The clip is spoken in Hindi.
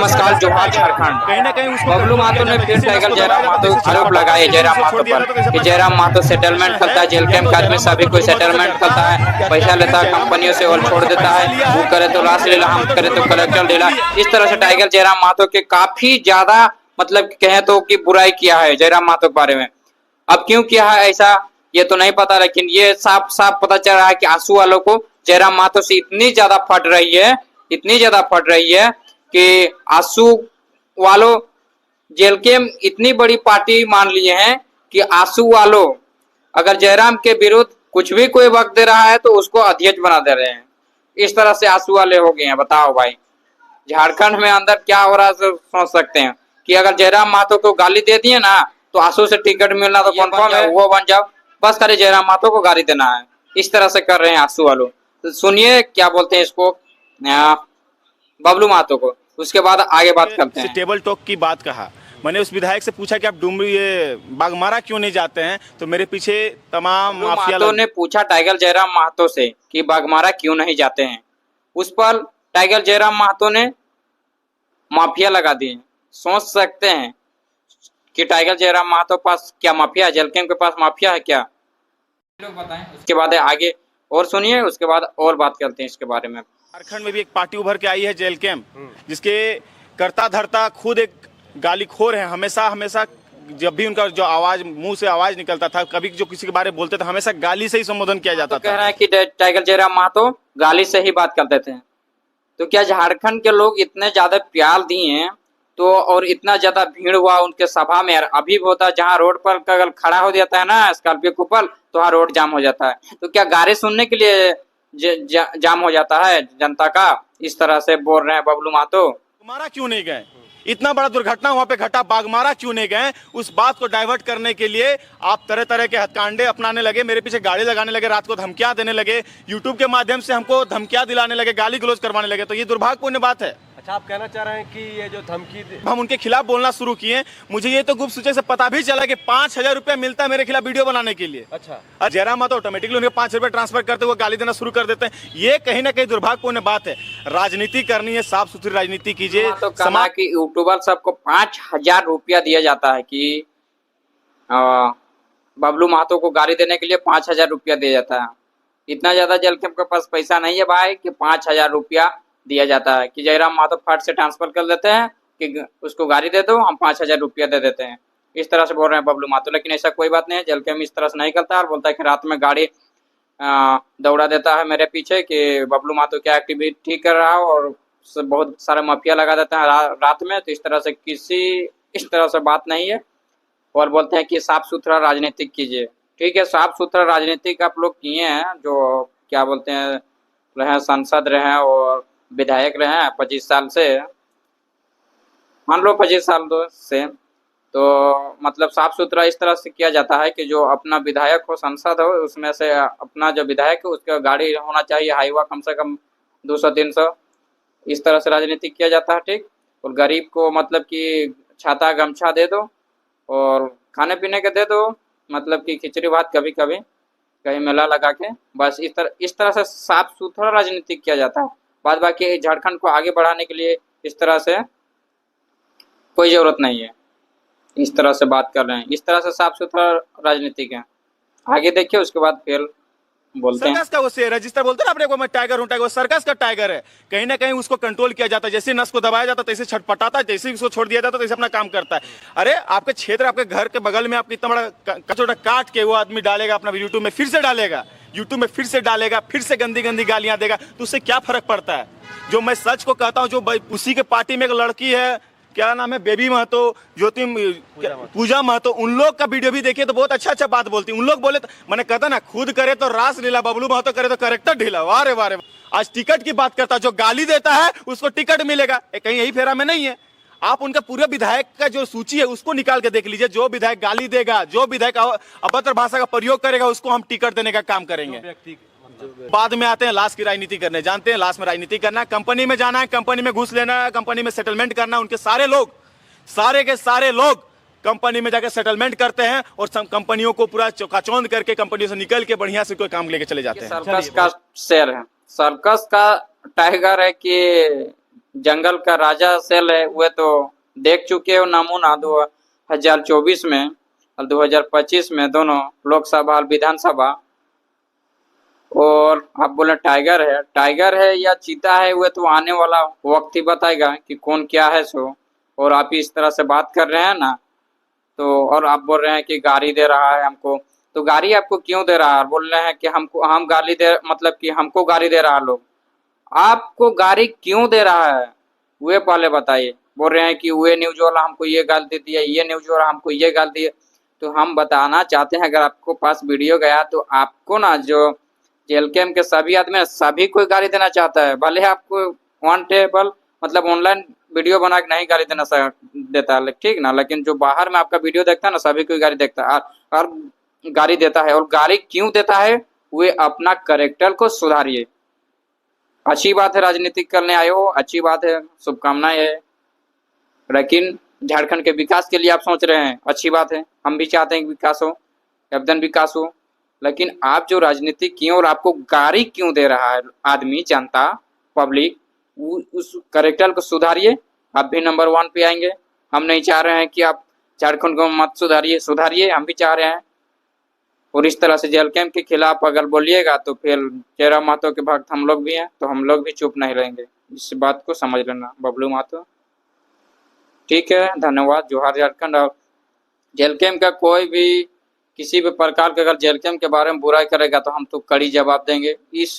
नमस्कार, जोहार झारखंड। कहीं ना कहीं बबलू महतो ने फिर टाइगर जयराम महतो आरोप लगाए जयराम महतो पर कि जयराम महतो सेटलमेंट करता है, जेल कैंप के आदमी सभी कोई सेटलमेंट करता है, पैसा लेता है कंपनियों से और छोड़ देता है, वो करे तो लाश लीला, हम करे तो कलेक्टर लीला। इस तरह से टाइगर जयराम महतो के काफी ज्यादा मतलब कहें तो कि बुराई किया है जयराम महतो के बारे में। अब क्यों किया है ऐसा ये तो नहीं पता, लेकिन ये साफ साफ पता चल रहा है कि आंसू वालों को जयराम महतो से इतनी ज्यादा फट रही है, इतनी ज्यादा फट रही है कि आंसू वालों जेल के इतनी बड़ी पार्टी मान लिए हैं कि आंसू वालों अगर जयराम के विरुद्ध कुछ भी कोई वक्त दे रहा है तो उसको अध्यक्ष बना दे रहे हैं। इस तरह से आंसू वाले हो गए हैं। बताओ भाई, झारखंड में अंदर क्या हो रहा है सोच सकते हैं कि अगर जयराम महतो को गाली दे दिए ना तो आंसू से टिकट मिलना तो कन्फर्म है, वो बन जाओ, बस खाली जयराम महतो को गाली देना है। इस तरह से कर रहे हैं आंसू वालों। तो सुनिए क्या बोलते हैं इसको बबलू महतो को, उसके बाद आगे बात करते हैं। टेबल टॉक की बात कहा, मैंने उस विधायक से पूछा कि आप डुमरी ये बागमारा क्यों नहीं जाते हैं, तो मेरे पीछे तमाम माफिया महतो ने पूछा टाइगर जयराम महतो से कि बागमारा क्यों नहीं जाते हैं। उस पर टाइगर जयराम महतो ने माफिया लगा दिए। सोच सकते हैं कि टाइगर जयराम महतो पास क्या माफिया है, जेल कैंप के पास माफिया है क्या, लोग बताएं। उसके बाद आगे और सुनिए, उसके बाद और बात करते हैं इसके बारे में। झारखंड में भी एक पार्टी उभर के आई है जेल कैंप, जिसके करता धरता खुद एक गालीखोर है। हमेशा हमेशा जब भी उनका जो आवाज मुंह से आवाज निकलता था, कभी जो किसी के बारे में बोलते थे, हमेशा गाली से ही संबोधन किया जाता था। कह रहा है कि टाइगर जयराम महतो गाली से ही बात करते थे। तो क्या झारखंड के लोग इतने ज्यादा प्यार दिए हैं तो और इतना ज्यादा भीड़ हुआ उनके सभा में, अभी होता जहाँ रोड पर अगर खड़ा हो जाता है ना स्कॉर्पियो कुपल तो वहाँ रोड जाम हो जाता है। तो क्या गाली सुनने के लिए जाम हो जाता है जनता का? इस तरह से बोल रहे हैं बबलू महतो। बागमारा क्यों नहीं गए, इतना बड़ा दुर्घटना वहां पे घटा, बागमारा क्यों नहीं गए? उस बात को डाइवर्ट करने के लिए आप तरह तरह के हथकांडे अपनाने लगे, मेरे पीछे गाड़ी लगाने लगे, रात को धमकियां देने लगे, यूट्यूब के माध्यम से हमको धमकियां दिलाने लगे, गाली गलौज करवाने लगे। तो ये दुर्भाग्यपूर्ण बात है। अच्छा, आप कहना चाह रहे हैं कि ये जो धमकी हम उनके खिलाफ बोलना शुरू किए। मुझे ये तो गुप्त सूचना से पता भी चला कि 5,000 रुपया मिलता है मेरे खिलाफ वीडियो बनाने के लिए। अच्छा, जयराम महतो ऑटोमेटिकली उन्हें 5 रुपए ट्रांसफर करते हुए गाली देना शुरू कर देते हैं। ये कहीं ना कहीं दुर्भाग्यपूर्ण बात है। राजनीति करनी है, साफ सुथरी राजनीति कीजिए। तो समाज की यूट्यूबर सबको 5,000 रुपया दिया जाता है कि बबलू महतो को गाली देने के लिए 5,000 रुपया दिया जाता है। इतना ज्यादा जेल कैंप के पास पैसा नहीं है भाई कि 5,000 रुपया दिया जाता है कि जयराम महतो फट से ट्रांसफर कर देते हैं कि उसको गाड़ी दे दो, हम 5,000 रुपया दे देते हैं। इस तरह से बोल रहे हैं बबलू महतो, लेकिन ऐसा कोई बात नहीं है। जेल कैंप इस तरह से नहीं करता और बोलता है कि रात में गाड़ी दौड़ा देता है मेरे पीछे कि बबलू महतो क्या एक्टिविटी ठीक कर रहा हो और बहुत सारे माफिया लगा देता है रात में। तो इस तरह से बात नहीं है और बोलते हैं कि साफ सुथरा राजनीतिक कीजिए। ठीक है, साफ सुथरा राजनीतिक आप लोग किए हैं, जो क्या बोलते हैं रहे सांसद रहे और विधायक रहे हैं 25 साल से, मान लो 25 साल से, तो मतलब साफ सुथरा इस तरह से किया जाता है कि जो अपना विधायक हो, सांसद हो, उसमें से अपना जो विधायक है उसका गाड़ी होना चाहिए हाईवा कम से कम 200-300। इस तरह से राजनीति किया जाता है। ठीक, और गरीब को मतलब कि छाता गमछा दे दो और खाने पीने के दे दो, मतलब कि खिचड़ी भात कभी कभी कहीं मेला लगा के, बस इस तरह से साफ सुथरा राजनीति किया जाता है। बाद बाकी झारखंड को आगे बढ़ाने के लिए इस तरह से कोई जरूरत नहीं है। इस तरह से बात कर रहे हैं, इस तरह से साफ सुथरा राजनीतिक है। आगे देखिए, उसके बाद फिर बोलते हैं। सर्कस का वो रजिस्टर बोलते हैं ना अपने को, मैं टाइगर हूं, टाइगर। वो सर्कस का टाइगर है, कहीं ना कहीं उसको कंट्रोल किया जाता है। जैसे नस को दबाया जाता है तैसे छटपटाता है, जैसे उसको छोड़ दिया जाता है तैसे अपना काम करता है। अरे आपके क्षेत्र, आपके घर के बगल में आप इतना बड़ा कचौड़ा काट के वो आदमी डालेगा अपना यूट्यूब में, फिर से डालेगा, यूट्यूब में फिर से डालेगा, फिर से गंदी गंदी गालियां देगा, तो उससे क्या फर्क पड़ता है? जो मैं सच को कहता हूँ, जो उसी के पार्टी में एक लड़की है, क्या नाम है, बेबी महतो, ज्योति पूजा महतो, उन लोग का वीडियो भी देखिए तो बहुत अच्छा अच्छा बात बोलती है। उन लोग बोले तो मैंने कहता ना, खुद करे तो रास लीला, बबलू महतो करे तो करेक्टर ढीला। वारे वारे, आज टिकट की बात करता, जो गाली देता है उसको टिकट मिलेगा। कहीं यही फेरा में नहीं है। आप उनका पूरे विधायक का जो सूची है उसको निकाल के देख लीजिए। जो विधायक गाली देगा, जो विधायक अभद्र भाषा का प्रयोग करेगा, उसको हम टिकट देने का काम करेंगे। बाद में आते हैं लाश की राजनीति करने। जानते हैं लाश में राजनीति करना है, कंपनी में जाना है, कंपनी में घुस लेना है, कंपनी में सेटलमेंट करना है। उनके सारे लोग, सारे के सारे लोग कंपनी में जाकर सेटलमेंट करते हैं और कंपनियों को पूरा चौकाचौंध करके कंपनियों से निकल के बढ़िया से कोई काम लेके चले जाते हैं। सर्कस का शेर है, सर्कस का टाइगर है कि जंगल का राजा सेल है वह तो देख चुके हो नमूना 2024 में और 2025 में, दोनों लोकसभा और विधानसभा। और आप बोले टाइगर है या चीता है, वह तो आने वाला वक्त ही बताएगा कि कौन क्या है सो। और आप इस तरह से बात कर रहे हैं ना, तो और आप बोल रहे हैं कि गाड़ी दे रहा है हमको, तो गाड़ी आपको क्यों दे रहा है? बोल रहे हैं कि हम गाड़ी दे, मतलब कि हमको गाड़ी दे रहा है लोग, आपको गाड़ी क्यों दे रहा है वे पहले बताइए। बोल रहे हैं कि वे न्यूज वाला हमको ये गाल दे दिया, ये न्यूज वाला हमको ये गाल दिया। तो हम बताना चाहते हैं, अगर आपको पास वीडियो गया तो आपको ना, जो जेल कैम्प के सभी आदमी सभी कोई गाली देना चाहता है, भले आपको वन टेबल मतलब ऑनलाइन वीडियो बना के नहीं गाली देना देता है, ठीक ना, लेकिन जो बाहर में आपका वीडियो देखता है ना, सभी कोई गाली देखता है और गाली देता है। और गाली क्यों देता है, वे अपना कैरेक्टर को सुधारिए। अच्छी बात है, राजनीतिक करने आए हो, अच्छी बात है, शुभकामनाएं है, लेकिन झारखंड के विकास के लिए आप सोच रहे हैं, अच्छी बात है, हम भी चाहते हैं कि विकास हो, एकदम विकास हो। लेकिन आप जो राजनीति किए और आपको गाड़ी क्यों दे रहा है आदमी, जनता, पब्लिक, उस कैरेक्टर को सुधारिए, आप भी नंबर 1 पे आएंगे। हम नहीं चाह रहे हैं कि आप झारखंड को मत सुधारिए, हम भी चाह रहे हैं। और इस तरह से जेल कैंप के खिलाफ अगर बोलिएगा तो फिर चेहरा महतो के भक्त हम लोग भी हैं, तो हम लोग भी चुप नहीं रहेंगे। इस बात को समझ लेना बबलू महतो। ठीक है, धन्यवाद। जोहार झारखंड। और जेल कैंप का कोई भी किसी भी प्रकार के अगर जेल कैंप के बारे में बुराई करेगा तो हम तो कड़ी जवाब देंगे। इस